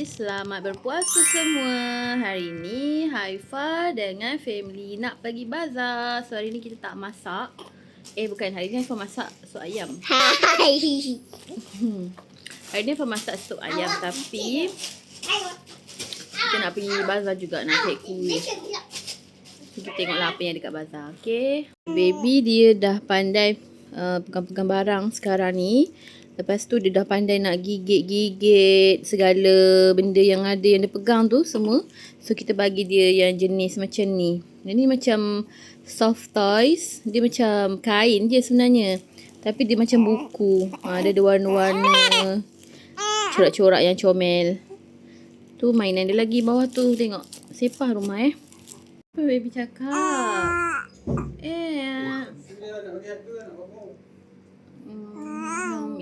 Selamat berpuasa semua. Hari ni Haifa dengan family nak pergi bazar. So hari ni kita tak masak. Bukan, hari ni Haifa masak sup ayam. Hai. Hari ni Haifa masak sup ayam, tapi kita nak pergi bazar juga, nak cek kuih. Kita tengoklah apa yang dekat bazar. Okay. Baby dia dah pandai pegang-pegang barang sekarang ni. Lepas tu dia dah pandai nak gigit-gigit segala benda yang ada yang dia pegang tu semua. So kita bagi dia yang jenis macam ni. Ini macam soft toys. Dia macam kain je sebenarnya. Tapi dia macam buku. Dia ada warna-warna, corak-corak yang comel. Tu mainan dia lagi bawah tu. Tengok. Sepah rumah Apa baby cakap?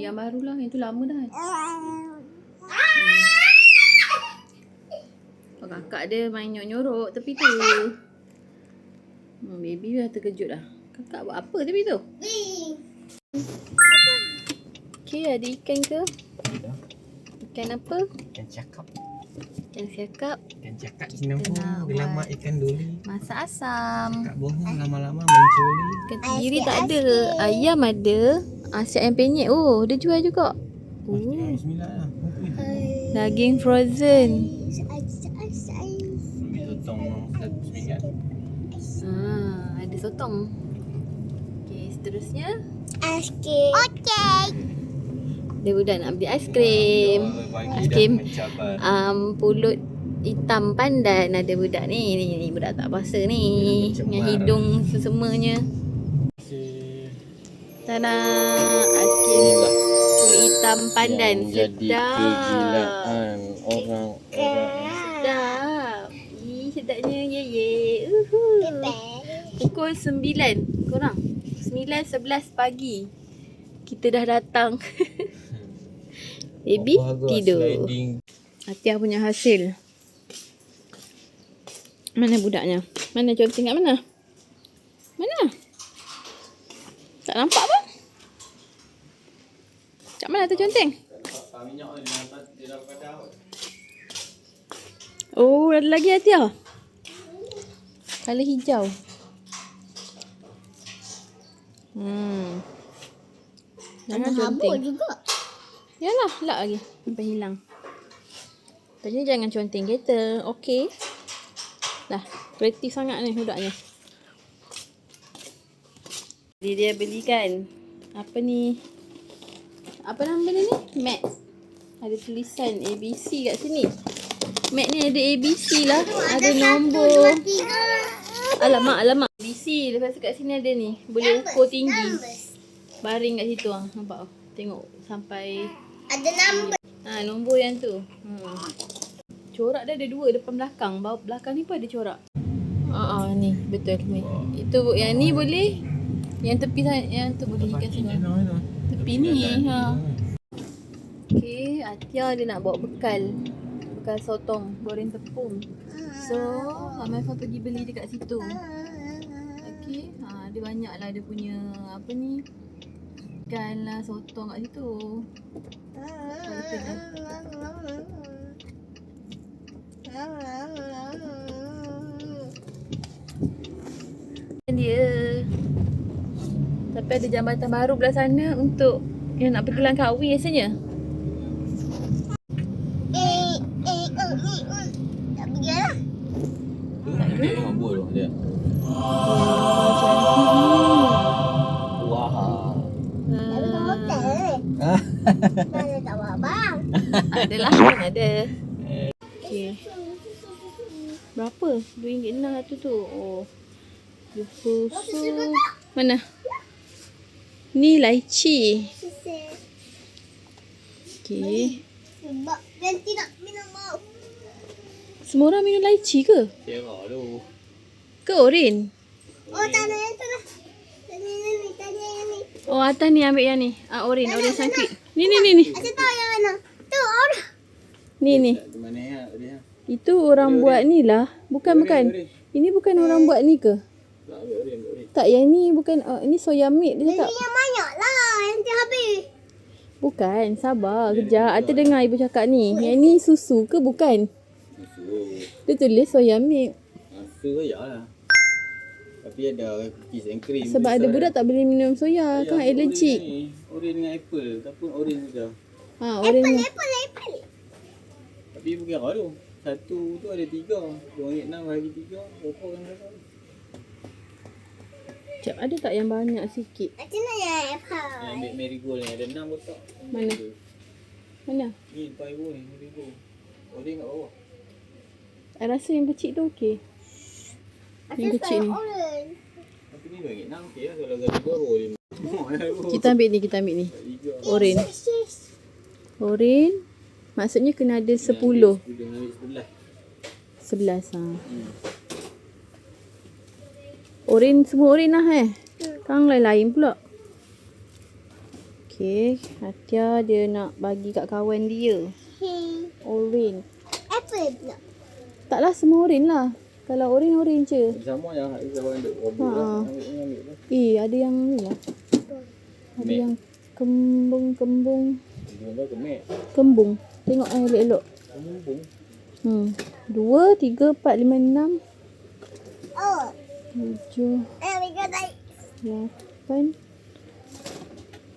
Yang baru lah. Yang tu lama dah. Kakak dia main nyorok tepi tu. Baby dah terkejut dah. Kakak buat apa tepi tu? Okay, ada ikan ke? Ada. Ikan apa? Ikan cakap. Ikan cakap. Ikan cakap sini pun lama ikan duli. Masak asam. Cakap bohong lama-lama mencuri. Ikan tenggiri tak ada. Ayam ada. Asyik ayam penyet. Oh, dia jual juga. Bismillah lah. Daging frozen. Ambil sotong RM1. Ada sotong. Okay, seterusnya. Aiskrim. Okey. Dia budak nak beli aiskrim. Aiskrim pulut hitam pandan ada budak ni. Ni budak tak puasa ni. Dengan hidung sesemanya. Tada, aiskrim pulut hitam pandan. Sedap. Kegilaan orang-orang. Sedap. Sedapnya ye. Pukul 9 korang. 9:11 pagi. Kita dah datang. Baby tidur. Atiah punya hasil. Mana budaknya? Mana conteng kat mana? Mana? Tak nampak pun. Kat mana tu conteng? Oh, ada lagi Atiah. Color hijau. Ada habuk juga. Yalah, lak lagi. Sampai hilang. Tadi jangan conteng kereta. Okey. Dah, kreatif sangat ni budaknya. Jadi dia belikan apa ni? Apa nama benda ni? Mat. Ada tulisan ABC kat sini. Mat ni ada ABC lah. Ada nombor. Alamak. ABC. Lepas tu kat sini ada ni. Boleh ukur tinggi. Baring kat situ. Nampak? Tengok sampai Ada nombor. Nombor yang tu. Corak dia ada dua, depan belakang. Belakang ni pun ada corak. Ni betul ni. Itu yang ni boleh. Yang tepi yang tu boleh ikan semua. Tepi ni. Okey, Atia dia nak bawa bekal. Bekal sotong, goreng tepung. So, Haifa pergi beli dekat situ. Okey, dia banyak lah dia punya apa ni? Ikan lah, sotong kat situ. Dia. Tapi ada jambatan baru belah sana untuk yang nak pergi Langkawi rasanya. Tak pergi lah. Tengok bulu dia. Wah. Mana tak buat abang? Adalah, ada. Okey. Berapa? RM2.6 satu tu. Oh. Susu. Mana? Ni lychee. Okey. Sebab nanti nak minum mau. Semua orang minum lychee ke? Tengok tu. Ke oren? Oh, tak ada yang tu lah. Tanya yang ni. Oh, atas ni ambil yang ni. Oren sangkut. Ni. Saya tahu yang mana. Tu orang. Ni. Di mana ya dia? Itu orang buat ni lah. Bukan. Ini bukan orang buat ni ke? Tak, yang ni bukan. Ini soya milk dia cakap. Yang banyak lah. Yang tu habis. Bukan, sabar. Kejap. Ata dengar ibu cakap ni. Yang ni susu ke bukan? Susu. Dia tulis soya milk. Susu je lah. Tapi ada cookies and cream. Sebab ada budak tak boleh minum soya. Kan allergic. Orange dengan apple. Ataupun orange je. Ha, orang Apple. Tapi bukan kau tu. Satu tu ada 3. RM2.6 bagi 3. Berapa orang kata? Sekejap, ada tak yang banyak sikit? Macam mana yang apple? Yang ambil marigold ni ada 6 kotak. Mana? Mana? Ni depan ibu ni, marigold. Orange kat bawah. I rasa yang kecil tu okey. Yang kecil ni. Orange. Tapi ni RM2.6 okey lah. Kalau gaji baru RM5. Kita ambil ni, kita ambil ni. Orange. Orange. Maksudnya kena ada 10. 10 ambil 11. 11 ha. Orange, semua orange lah Kang lain-lain pula. Okey, Hatia dia nak bagi kat kawan dia. Orange. Apple pula. Taklah semua orange lah. Kalau orange je. Sama je. Ada kawan duk robot lah. Ambil lah. Ada yang ni lah. Ada Mek. yang kembung. Dia kemek. Kembung. Tengok elok-elok. Kembung. 2, 3, 4, 5, 6, Oh. 7, Mereka tak. 8.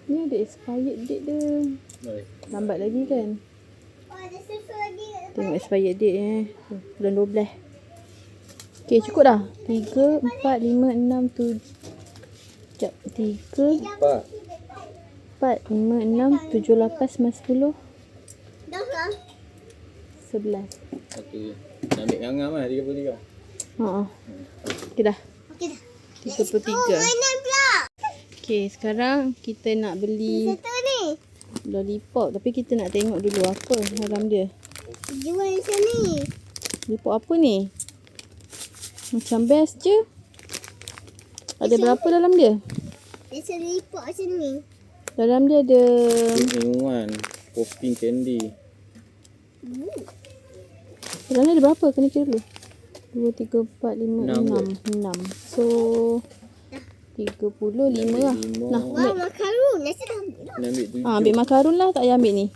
Ni ada expired date dia. Baik. Lambat lagi kan. Oh, ada susu lagi. Tengok expired date bulan 12. Okey, cukup dah. 3, 4, 5, 6, 7. Sekejap. 3, 4, 5, 6, 7, 8, 9, 10, Dah lah. 11. Satu je. Nak ambil ngam-ngam lah 33. Okey dah. Okey dah. 33. Mainan pula. Okey, sekarang kita nak beli Satu ni. lollipop. Tapi kita nak tengok dulu apa dalam dia. Jual macam ni. Lollipop apa ni? Macam best je. Ada berapa dalam dia? Dia selipuk macam ni. Dalam dia ada Minuman. Popping candy. dalam dia ada berapa? Kena kira dulu. 2, 3, 4, 5, 6. So 35 lah. Nah, Wah, makarun. Nasi dah ambil dah. Nak ambil 7. ambil makarun lah. Tak payah ambil ni.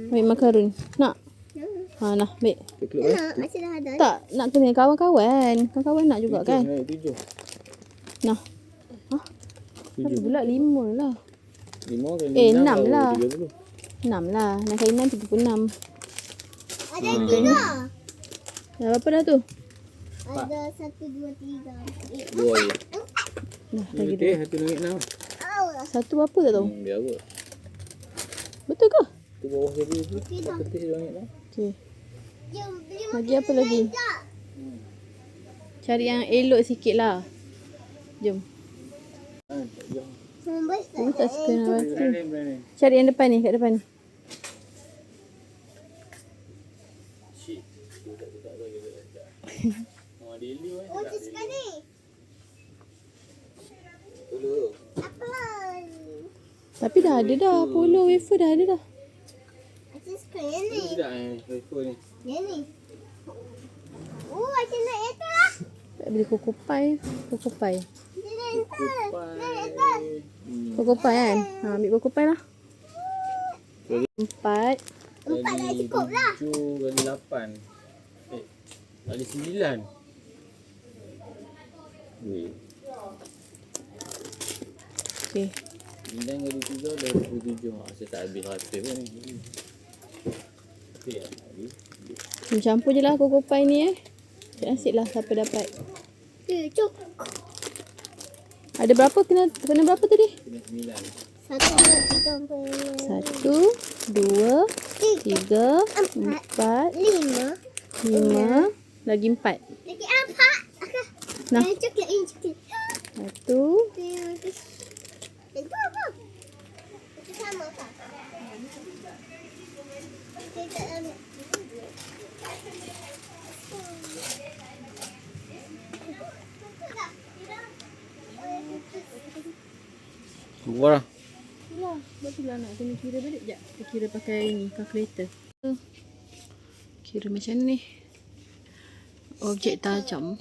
Ambil makarun. Nak? Nah, ambil. Kekluk Nak, nasi dah ada. Tak, nak kena kawan-kawan. Kawan-kawan nak juga kan? Nak 7. Nah. Kenapa pula 5 lah? 5 kan 6 lah. 30. 6 lah. 6 kali 6, 36. Ada lagi dah. Dah berapa dah tu? Ada 1, 2, 3. 2 je. Dah, Ni lagi betul dua. RM1.6. Awak. Satu berapa tak tahu? Biar. Betul ke? Tu bawah tadi tu. Okey dah. Petis RM1.6. Okey. Jom beli Lagi apa lagi? tak? Cari yang elok sikit lah. Jom. Tak jauh. Sambal tak Aku tak suka nak batu. Berani. Cari yang depan ni, kat depan ni. Shit. Tu tak lagi. Daily kan. Oh, tu suka ni. Dulu. Apple. Tapi dah ada dah. Polo wafer dah ada dah. Aku suka yang ni. Tidak wafer ni. Yang ni. Oh, macam nak yang tu lah. Tak beli Coco Pie. Coco Pie. Dia nak yang tu. Coco Pie kan? Ambil Coco Pie lah. 4. 4 dah cukup lah. 7 kali 8. Kali 9. Weh. Okey. 9 kali 3 dah 27. Saya tak habis ratus pun ni. Okey lah. Campur je lah Coco Pie ni Cik nasib lah siapa dapat. Cukup. Ada berapa? Kena berapa tadi? Kena 9. 1, 2, 3, 1, 2, 3, 4, 5. 5. Lagi 4. Lagi 4. Nah. Yang coklat, yang coklat. 1. Yang tu apa? Itu sama tak? Saya tak ambil. Keluar lah. Ya, betul lah nak kena kira balik. Sekejap, kita kira pakai ni, calculator. Kira macam ni. Objek tajam.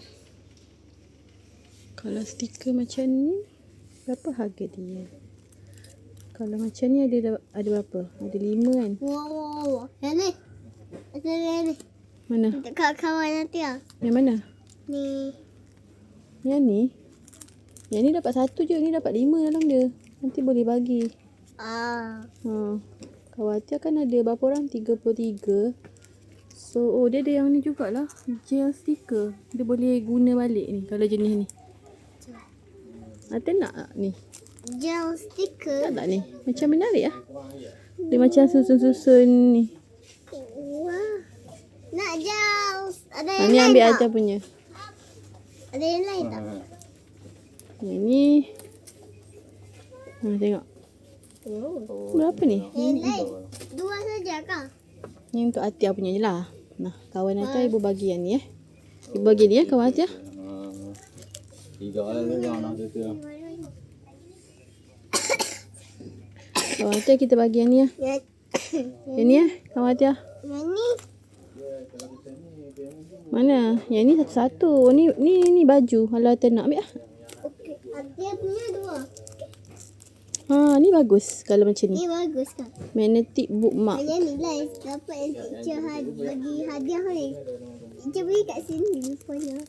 Kalau stiker macam ni, berapa harga dia? Kalau macam ni ada berapa? Ada 5 kan? Wow. Yang ni. Ada yang ni. Mana? Dekat kawan nanti lah. Yang mana? Ni. Yang ni? Yang ni dapat 1 je. Ni dapat 5 dalam dia. Nanti boleh bagi. Ah. Khawatir kan ada berapa orang? 33. So, dia ada yang ni jugalah. Gel sticker. Dia boleh guna balik ni. Kalau jenis ni. Atin nak tak ni? Gel sticker. Tak ni? Macam menarik lah. Dia macam susun-susun ni. Wah. Nak gel. Ada yang Ni lain ambil tak? Atia punya. Ada yang lain tak? Yang ni. Tengok. Berapa ni? Yang lain. 2 saja kah? Ni untuk Atia punya je lah. Nah, kawan Atia ibu bagi yang ni Ibu bagi ni kawan Atia. 3 lah dia nak tu. Kawan Atia kita bagi yang ni Yang ni kawan Atia. Yang ni. Mana? Yang ni satu-satu. Ni baju. Kalau Atia nak ambil lah. Okey. Dia punya 2. Ni bagus kalau macam ni. Ni bagus kan? Magnetic bookmark. Yang ni lah dapat yang teacher bagi hadiah ni. Teacher beri kat sini rupanya.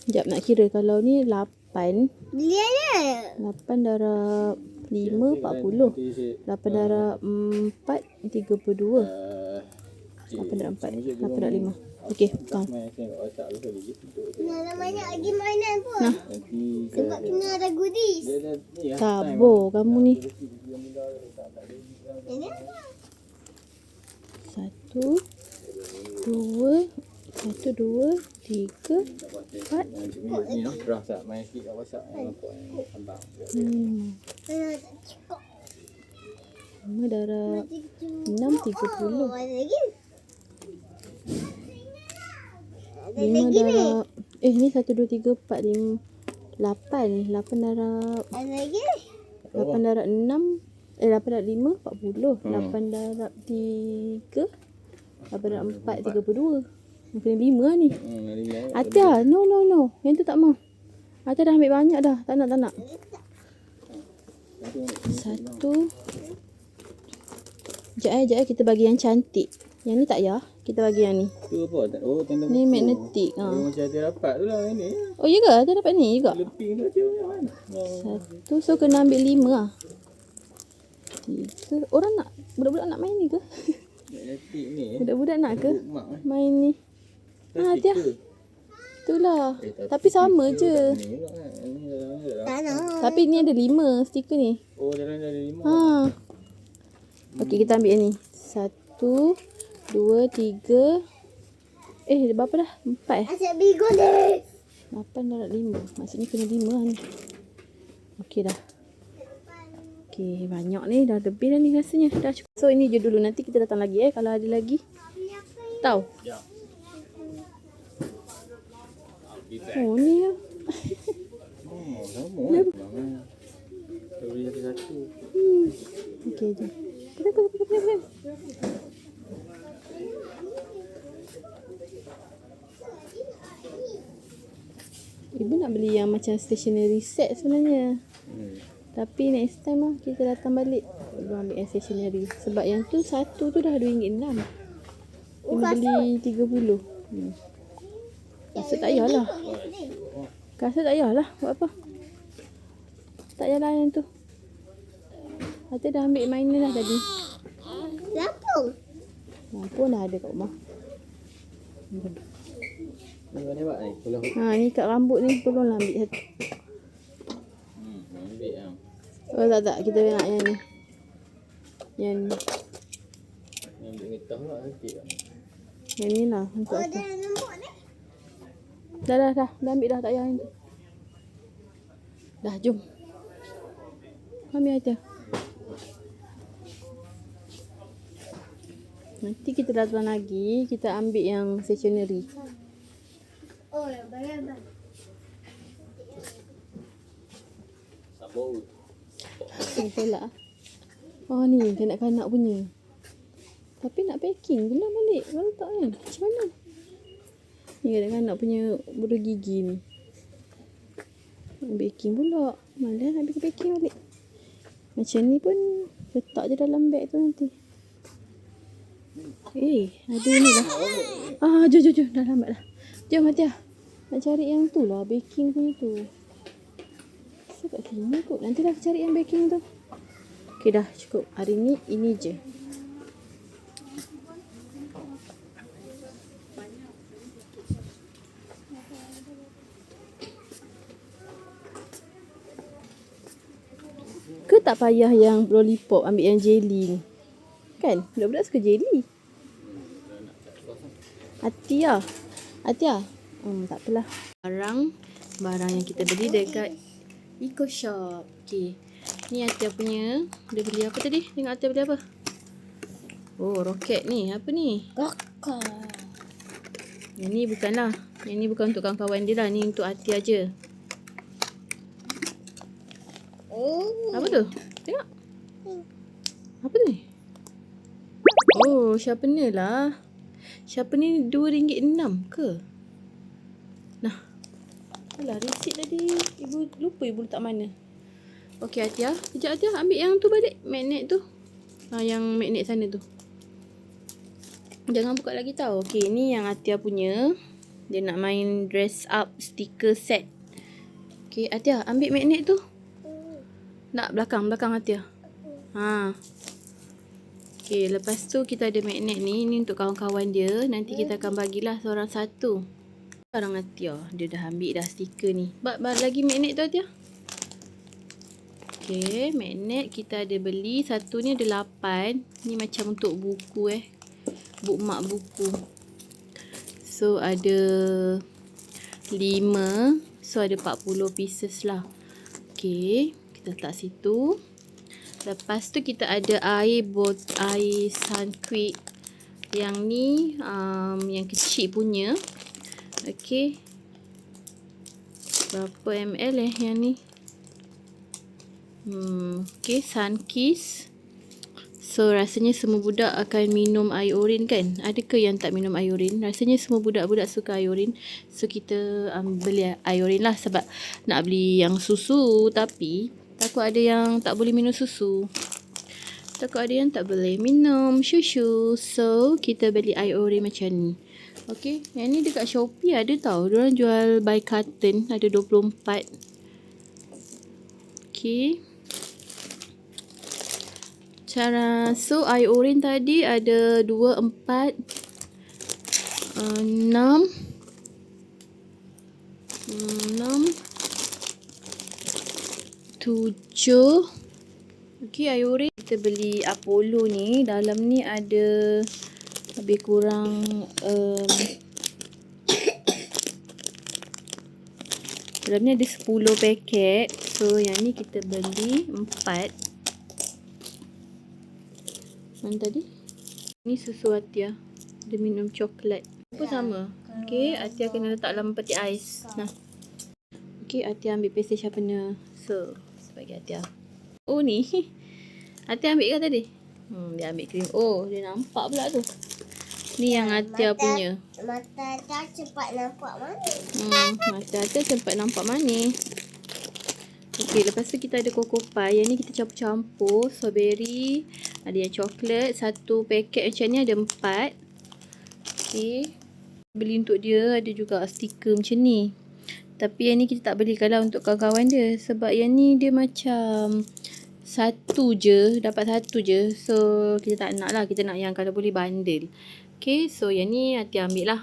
Sekejap nak kira. Kalau ni 8. Beli aja. 8 darab 5, 40. 8 darab 4, 32. 8 darab 4, 8 darab 5. Okey, faham. Nak banyak lagi mainan pun. Nah. Sebab kena ada goodies. Sabar kamu ni. Ini apa? 1, 2, 3, 4. Terus tak main sikit kat WhatsApp nampak tambah. 5. 5 darab 6, 30. Ada lagi. 5 darab ni 1, 2, 3, 4, 5, 8. 8 darab Ada lagi. 8 darab 6 8 darab 5 40. 8 darab 3 8 darab 4 32. Kena 5 lah ni. Atia, no. Yang tu tak mau. Atia dah ambil banyak dah. Tak nak. 1. Sekejap kita bagi yang cantik. Yang ni tak payah. Kita bagi yang ni. Tu apa? Tanda Ni magnetik. macam dia dapat tu lah ni. Oh ya ke? Atia dapat ni juga. Leping tu dia kan. 1. So kena ambil 5 lah. 3. Orang nak, budak-budak nak main ni ke? Magnetik ni. Budak-budak nak ke Mak main ni? Atia. Itulah. Tapi sama je. Ni juga kan. Ni dalamnya dah. Tak nak. Tapi ni ada 5 stiker ni. Oh dalam dah ada 5. Okey, kita ambil yang ni. 1, 2, 3. Berapa dah? 4 Asyik beli goodies. 8 darab 5. Maksudnya kena 5 lah ni. Okey dah. Okey, banyak ni. Dah lebih dah ni rasanya. Dah cukup. So, ini je dulu. Nanti kita datang lagi kalau ada lagi. Tahu? Ya. Oh, ni lah. Sama. Kita beli satu. Okey, jom. Pegang. Ibu nak beli yang macam stationery set sebenarnya. Tapi next time lah kita datang balik. Ibu ambil yang stationery. Sebab yang tu satu tu dah RM2.6. Kena beli 30. Rasa tak payahlah. Rasa tak payahlah. Buat apa? Tak payahlah yang tu. Kata dah ambil mainan dah tadi. Lampu. Lampu dah ada kat rumah. Ni buat ni. Tolong. Ni kat rambut ni. Tolonglah ambil satu. Ambil yang. Oh tak. Kita nak yang ni. Yang ni. Ni ambil getah lah sikit. Yang ni lah. Untuk Oh, apa. ada lampu ni. Dah. Dah ambil dah. Tak payah yang tu. Dah, jom. Ambil aja. Nanti kita datang lagi. Kita ambil yang stationery. Oh, bayar. Sabut. Tolak. Oh ni kanak-kanak punya. Tapi nak packing pula balik. Kalau tak kan. Macam mana? Ni kanak-kanak punya bulu gigi ni. Nak packing pula. Malas nak bikin packing balik. Macam ni pun letak je dalam beg tu nanti. Ada ni lah. Jom. Dah lambat dah. Jom Atia. Nak cari yang tu lah. Baking punya tu. So kat sini kot. Nanti dah cari yang baking tu. Okay dah cukup. Hari ni ini je. Ke tak payah yang lollipop, ambil yang jelly ni. Kan? Budak-budak suka jelly. Atia. Tak apalah. Barang yang kita beli dekat Eco Shop. Okay. Ni Atia punya. Dia beli apa tadi? Tengok Atia beli apa? Oh, roket ni. Apa ni? Roket. Yang ni bukanlah. Yang ni bukan untuk kawan-kawan dia lah. Ni untuk Atia je. Apa tu? Tengok. Apa ni? Oh, sharpener lah. Sharpener ni RM2.6 ke? Nah. Alah, resit tadi. Ibu lupa ibu letak mana. Okey Atia. Sekejap Atia. Ambil yang tu balik. Magnet tu. Yang magnet sana tu. Jangan buka lagi tau. Okey, ni yang Atia punya. Dia nak main dress up sticker set. Okey, Atia. Ambil magnet tu. Tak, belakang Atia. Okay, lepas tu kita ada magnet ni. Ni untuk kawan-kawan dia. Nanti kita akan bagilah seorang satu. Sekarang Atia. Dia dah ambil dah stiker ni. Lagi magnet tu Atia. Okay, magnet kita ada beli. Satu ni ada 8. Ni macam untuk buku bookmark buku. So ada 5. So ada 40 pieces lah. Okay. Kita letak situ. Lepas tu kita ada air Sunquick. Yang ni yang kecil punya. Okey. Berapa ml yang ni? Okey, Sunkiss. So rasanya semua budak akan minum air oren kan? Adakah yang tak minum air oren? Rasanya semua budak-budak suka air oren. So kita beli air oren lah sebab nak beli yang susu tapi takut ada yang tak boleh minum susu. Takut ada yang tak boleh minum susu. So, kita beli air oren macam ni. Okay. Yang ni dekat Shopee ada tau. Diorang jual by carton. Ada 24. Okay. So, air oren tadi ada 2, 4, 6. 7. Okey, air oren kita beli Apollo ni. Dalam ni ada lebih kurang dalam ni ada 10 paket. So yang ni kita beli 4. Mana tadi? Ni susu Atia. Dia minum coklat. Apa sama? Okey, Atia kena letak dalam peti ais. Nah. Okey, Atia ambil pencil sharpener. So bagi Atia. Oh ni. Atia ambil ke tadi? Dia ambil krim. Oh, dia nampak pula tu. Ni yang Atia punya. Mata Atia cepat nampak manis. Mata Atia cepat nampak manis. Okey, lepas tu kita ada Coco Pie. Yang ni kita campur-campur. Strawberry. Ada yang coklat. Satu paket macam ni ada 4. Okey. Beli untuk dia. Ada juga stiker macam ni. Tapi yang ni kita tak belikan lah untuk kawan-kawan dia. Sebab yang ni dia macam satu je. Dapat satu je. So kita tak nak lah. Kita nak yang kalau boleh bundle. Okay. So yang ni Atia ambil lah.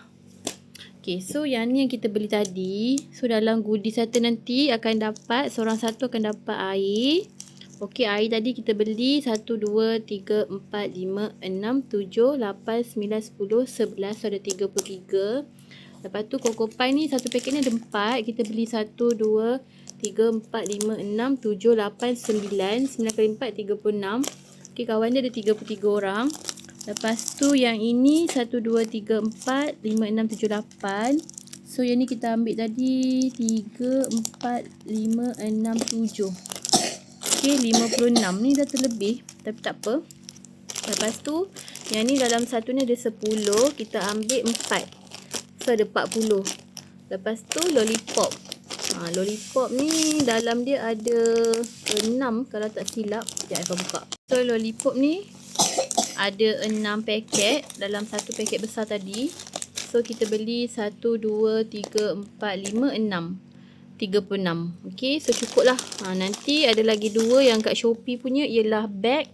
Okay. So yang ni yang kita beli tadi. So dalam goodie satu nanti akan dapat. Seorang satu akan dapat air. Okay. Air tadi kita beli 1, 2, 3, 4, 5, 6, 7, 8, 9, 10, 11. So ada 33. Lepas tu Coco Pie ni satu paket ni ada 4. Kita beli 1, 2, 3, 4, 5, 6, 7, 8, 9. 9 kali 4, 36. Okay, kawan dia ada 33 orang. Lepas tu yang ini 1, 2, 3, 4, 5, 6, 7, 8. So yang ni kita ambil tadi 3, 4, 5, 6, 7. Okay, 56. Ni dah terlebih. Tapi tak apa. Lepas tu yang ni dalam satu ni ada 10. Kita ambil 4. So ada 40. Lepas tu lollipop. Lollipop ni dalam dia ada 6 kalau tak silap. Sekejap Aifah buka. So lollipop ni ada 6 paket dalam satu paket besar tadi. So kita beli 1, 2, 3, 4, 5, 6. 36. Okay, so cukup lah. Nanti ada lagi 2 yang kat Shopee punya ialah bag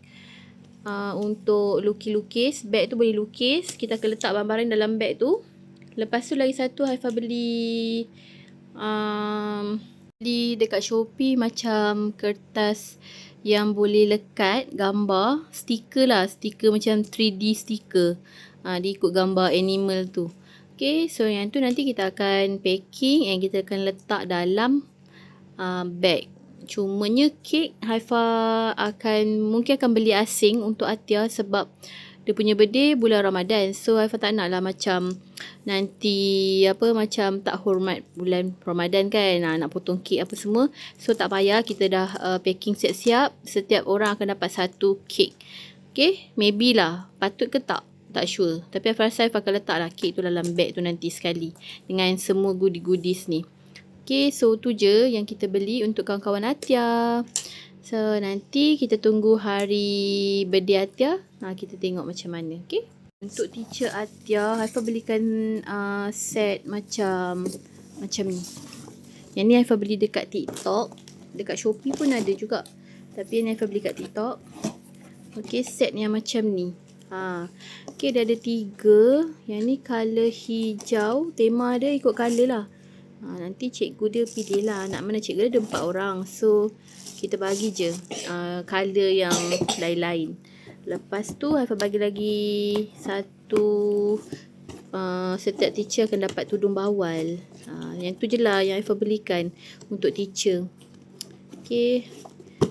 untuk lukis-lukis. Bag tu boleh lukis. Kita akan letak barang-barang dalam bag tu. Lepas tu lagi satu Haifah beli dekat Shopee macam kertas yang boleh lekat gambar, stiker lah, stiker macam 3D stiker. Dia ikut gambar animal tu. Okay, so yang tu nanti kita akan packing and kita akan letak dalam bag. Cumanya kek Haifah mungkin akan beli asing untuk Atia sebab dia punya birthday bulan Ramadan. So Haifah tak nak lah macam nanti macam tak hormat bulan Ramadan kan. Nak potong kek apa semua. So tak payah, kita dah packing siap-siap. Setiap orang akan dapat 1 kek. Okay, maybe lah. Patut ke tak? Tak sure. Tapi Haifah rasa Haifah akan letak lah kek tu dalam bag tu nanti sekali. Dengan semua goodies ni. Okay, so tu je yang kita beli untuk kawan-kawan Atia. So nanti kita tunggu hari birthday Atia. Kita tengok macam mana. Okay. Untuk teacher Atia, Haifah belikan set macam ni. Yang ni Haifah beli dekat TikTok. Dekat Shopee pun ada juga. Tapi yang Haifah beli kat TikTok. Okay, set yang macam ni. Okay, dia ada 3. Yang ni colour hijau. Tema dia ikut colour lah. Nanti cikgu dia pilih lah. Nak mana cikgu dia ada 4 orang. So kita bagi je colour yang lain-lain. Lepas tu Haifah bagi lagi 1. Setiap teacher akan dapat tudung bawal. Yang tu je lah yang Haifah belikan untuk teacher. Okay,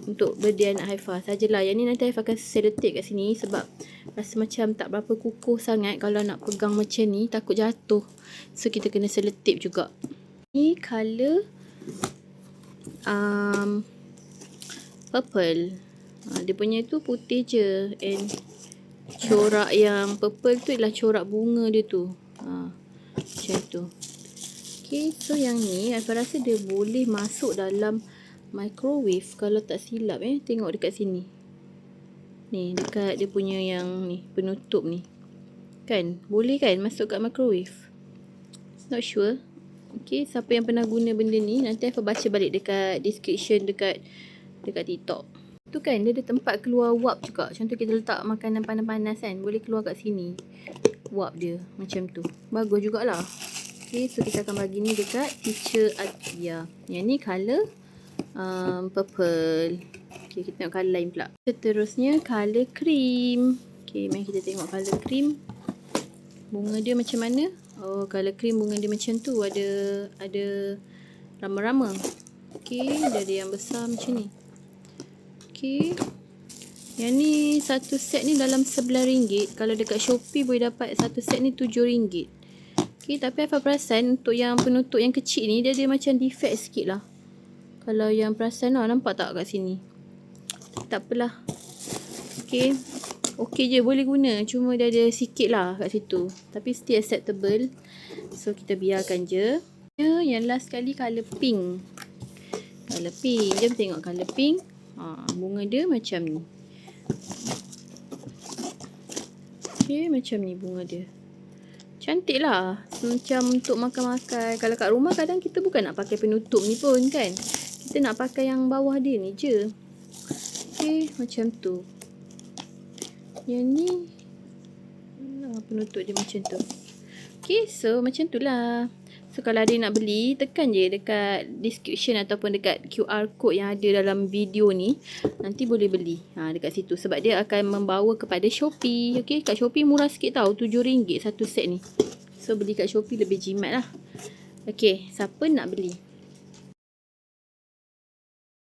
untuk birthday anak Haifah sajalah. Yang ni nanti Haifah akan selotip kat sini sebab rasa macam tak berapa kukuh sangat. Kalau nak pegang macam ni takut jatuh. So kita kena selotip juga. Ni colour purple. Dia punya tu putih je. And corak yang purple tu ialah corak bunga dia tu. Macam tu. Okay, so yang ni Haifah rasa dia boleh masuk dalam microwave kalau tak silap. Tengok dekat sini. Ni dekat dia punya yang ni penutup ni. Kan? Boleh kan masuk kat microwave? Not sure. Okay, siapa yang pernah guna benda ni nanti Haifah baca balik dekat description dekat TikTok. Tu kan dia ada tempat keluar wap juga. Macam tu kita letak makanan panas-panas kan, boleh keluar kat sini wap dia macam tu. Bagus jugalah. Okay, so kita akan bagi ni dekat teacher Atia. Yang ni colour purple. Okay, kita tengok colour lain pula. Seterusnya colour cream. Okay, mari kita tengok colour cream. Bunga dia macam mana? Oh, colour cream bunga dia macam tu. Ada rama-rama. Okay, dia ada yang besar macam ni. Okay. Yang ni satu set ni dalam RM11. Kalau dekat Shopee boleh dapat satu set ni RM7. Okay, tapi Haifah perasan untuk yang penutup yang kecil ni dia ada macam defect sikit lah. Kalau yang perasan lah, nampak tak kat sini? Tak apalah. Okay. Okay je, boleh guna. Cuma dia ada sikit lah kat situ. Tapi still acceptable. So kita biarkan je. Yang last sekali colour pink. Colour pink. Jom tengok colour pink. Bunga dia macam ni. Okay, macam ni bunga dia. Cantik lah. Macam untuk makan-makan. Kalau kat rumah kadang kita bukan nak pakai penutup ni pun kan. Kita nak pakai yang bawah dia ni je. Okay, macam tu. Yang ni penutup dia macam tu. Okay, so macam tu lah. So kalau ada nak beli, tekan je dekat description ataupun dekat QR code yang ada dalam video ni. Nanti boleh beli dekat situ. Sebab dia akan membawa kepada Shopee. Okay, kat Shopee murah sikit tau. RM7 satu set ni. So beli kat Shopee lebih jimat lah. Okay, siapa nak beli?